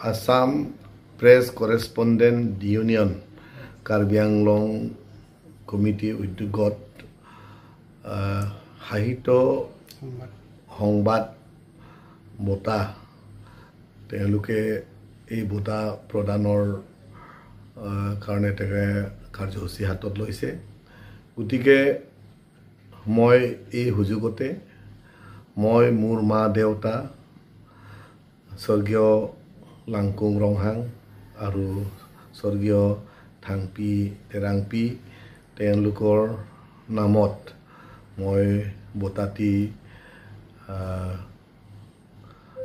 Assam Press Correspondent Union Karbi Anglong Committee উদ্যোগত সাহিত্য সংবাদ বঁটা তেওঁলোকে এই বঁটা প্ৰদানৰ কাৰণে কাৰ্যসূচী হাতত লৈছে গতিকে মই এই সুযোগতে মই মোৰ মা দেউতা স্বৰ্গীয় লাংকুং ৰংহাং আৰু স্বৰ্গীয় থাংপি তেৰাংপি তেওঁলোকৰ নামত মই বঁটাটি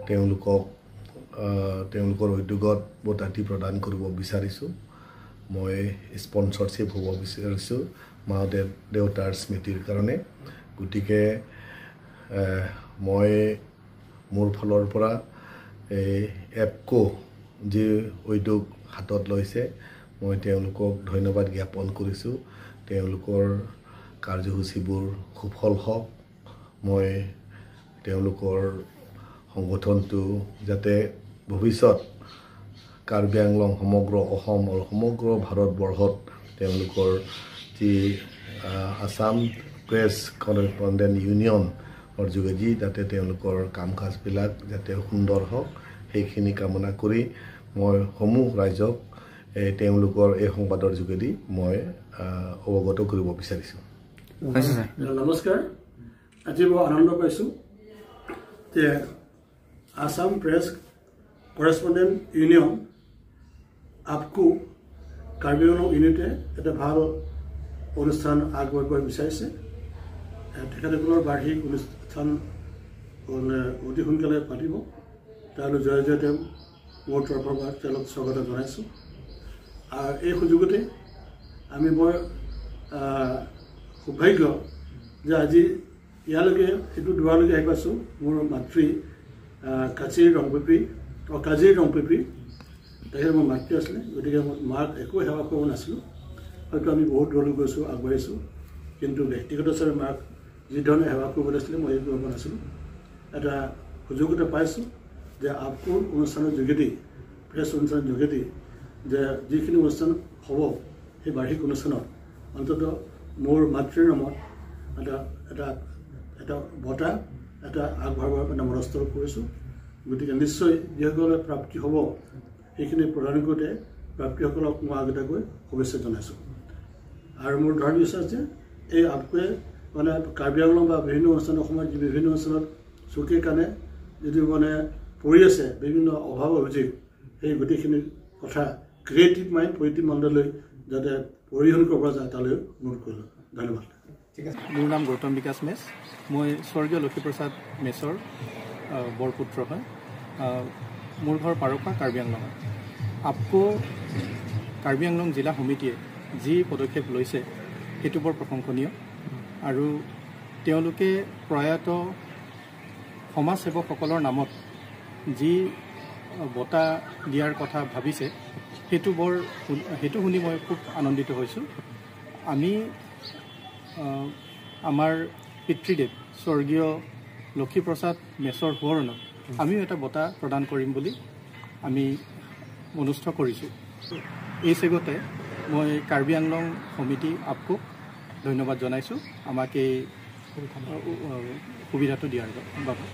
তেওঁলোকৰ উদ্যোগত বঁটাটি প্ৰদান কৰিব বিচাৰিছোঁ মই স্পন্সৰশ্বিপ হ'ব বিচাৰিছোঁ মা দেউতাৰ স্মৃতিৰ কাৰণে গতিকে মই মোৰ ফালৰ পৰা এপকো যি উদ্যোগ হাতত লৈছে মই তেওঁলোকক ধন্যবাদ জ্ঞাপন কৰিছোঁ তেওঁলোকৰ কাৰ্যসূচীবোৰ সফল হওক মই তেওঁলোকৰ সংগঠনটো যাতে ভৱিষ্যত কাৰ্বি আংলং সমগ্ৰ অসম আৰু সমগ্ৰ ভাৰতবৰ্ষত তেওঁলোকৰ যি আসাম প্ৰেছ কৰেছপণ্ডেণ্ট ইউনিয়নৰ যোগেদি যাতে তেওঁলোকৰ কাম কাজবিলাক যাতে সুন্দৰ হওক সেইখিনি কামনা কৰি মই সমূহ ৰাইজক তেওঁলোকৰ এই সংবাদৰ যোগেদি মই অৱগত কৰিব বিচাৰিছোঁ নমস্কাৰ আজি মই আনন্দ পাইছোঁ যে আসাম প্ৰেছ কৰেছপণ্ডেণ্ট ইউনিয়ন আপকো কাৰ্বি আংলং ইউনিটে এটা ভাল অনুষ্ঠান আগবঢ়াব বিচাৰিছে তেখেতসকলৰ বাৰ্ষিক অনুষ্ঠান অতি সোনকালে পাতিব তালৈ জয় জয় তেওঁ মোৰ তৰফৰ পৰা তেওঁলোক স্বাগত জনাইছোঁ আৰু এই সুযোগতে আমি বৰ সৌভাগ্য যে আজি ইয়ালৈকে এইটো দুৱাৰলৈকে আহি পাইছোঁ মোৰ মাতৃ কাজিৰ ৰংপিপি তেখেত মোৰ মাতৃ আছিলে গতিকে মই মাক একো সেৱা কৰিব নাছিলোঁ হয়তো আমি বহুত দূৰলৈ গৈছোঁ আগবাঢ়িছোঁ কিন্তু ব্যক্তিগত হিচাপে মাক যিধৰণে সেৱা কৰিব লাগিছিলে মই এই কৰিব নাছিলোঁ এটা সুযোগ এটা পাইছোঁ যে আপকো অনুষ্ঠানৰ যোগেদি প্ৰেছ অনুষ্ঠানৰ যোগেদি যে যিখিনি অনুষ্ঠান হ'ব সেই বাৰ্ষিক অনুষ্ঠানত অন্ততঃ মোৰ মাতৃৰ নামত এটা বঁটা এটা আগবঢ়াবৰ কাৰণে মনস্থ কৰিছোঁ গতিকে নিশ্চয় যিসকলে প্ৰাপ্তি হ'ব সেইখিনি প্ৰদান কৰোঁতে প্ৰাপ্তিসকলক মই আগতীয়াকৈ শুভেচ্ছা জনাইছোঁ আৰু মোৰ দৃঢ় বিশ্বাস যে এই আপকোৱে মানে কাৰ্বি আংলং বা বিভিন্ন অনুষ্ঠানৰ সময়ত যি বিভিন্ন অনুষ্ঠানত চকীৰ কাৰণে যিটো মানে পৰি আছে বিভিন্ন অভাৱ অভিযোগ সেই গোটেইখিনি কথা ক্ৰিয়েটিভ মাইণ্ড পজিটিভ মাইণ্ডলৈ যাতে পৰিশোধ কৰিব পৰা যায় তালৈ অনুৰোধ কৰিলোঁ ধন্যবাদ ঠিক আছে মোৰ নাম গৌতম বিকাশ মেছ মই স্বৰ্গীয় লক্ষীপ্ৰসাদ মেছৰ বৰপুত্ৰ হয় মোৰ ঘৰ পাৰকা কাৰ্বি আংলং আপকো কাৰ্বি আংলং জিলা সমিতিয়ে যি পদক্ষেপ লৈছে সেইটো বৰ প্ৰশংসনীয় আৰু তেওঁলোকে প্ৰয়াত সমাজসেৱকসকলৰ নামত যি বঁটা দিয়াৰ কথা ভাবিছে সেইটো শুনি মই খুব আনন্দিত হৈছোঁ আমি আমাৰ পিতৃদেৱ স্বৰ্গীয় লক্ষীপ্ৰসাদ মেছৰ সোঁৱৰণত আমিও এটা বঁটা প্ৰদান কৰিম বুলি আমি অনুষ্ঠ কৰিছোঁ এই চেগতে মই কাৰ্বি আংলং সমিতি আপকোক ধন্যবাদ জনাইছোঁ আমাক এই সুবিধাটো দিয়াৰ বাবে